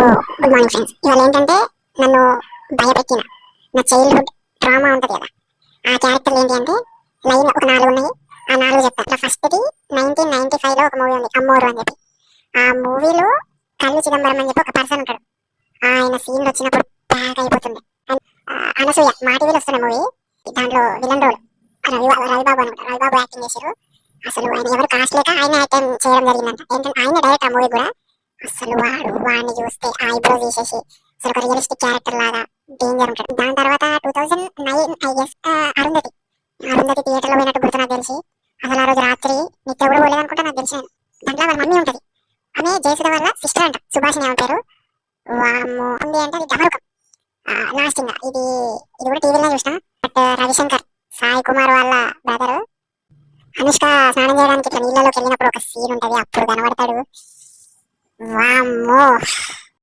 Good morning friends. ఇవాళ ఏంటంటే నన్ను భయపెట్టిన నా చైల్డ్హుడ్ డ్రామా ఉంటుంది కదా, ఆ క్యారెక్టర్లు ఏంటి అంటే లైన్ ఒక 4 ఉన్నాయి. ఆ 4 చెప్తాను. ఇట్లా ఫస్ట్ది 1995లో ఒక మూవీ ఉంది, అమ్మోరు అని చెప్పి. ఆ మూవీలో కళ్ళు చిదంబరం అని చెప్పి ఒక పర్సన్ ఉంటాడు. ఆయన సీన్ వచ్చినప్పుడు బ్యాక్ అయిపోతుంది. అనసూయ మా టీవీలో వస్తున్న మూవీ, దాంట్లో విలన్ రోల్ రవిబాబు అనమాట. రవిబాబు యాక్టింగ్ చేశారు. అసలు ఆయన ఎవరు కాస్ట్ లేక ఆయన యాక్టింగ్ చేయడం జరిగిందంట. ఏంటంటే ఆయన డైరెక్ట్ ఆ మూవీ కూడా. అసలు వాడిని చూస్తే ఐబ్రో తీసేసి అసలు ఒక రియలిస్టిక్ క్యారెక్టర్ లాగా డేంజర్ ఉంటాడు. దాని తర్వాత 2009 I guess Arundhati. Arundhati theatre లో పోయినట్టు గుర్తు నాకు తెలిసి. అసలు ఆ రోజు రాత్రి నిద్ర కూడా పోలేదు అనుకుంటా నాకు తెలిసి. దాంట్లో వాళ్ళ మమ్మీ ఉంటది. ఆమె జయసుధ వాళ్ళ సిస్టర్ అంట, సుభాషిణి ఆమె పేరు. వాము ఉంది అంటే అది డమరుకం. లాస్ట్ ఇంకా ఇది కూడా టీవీలో చూసిన. బట్ రవిశంకర్ సాయి కుమార్ వాళ్ళ బ్రదర్ అనుష్క స్నానం చేయడానికి ఇట్లా నీళ్ళలోకి వెళ్ళినప్పుడు ఒక సీన్ ఉంటది, అప్పుడు కనబడతాడు. వామ్మో.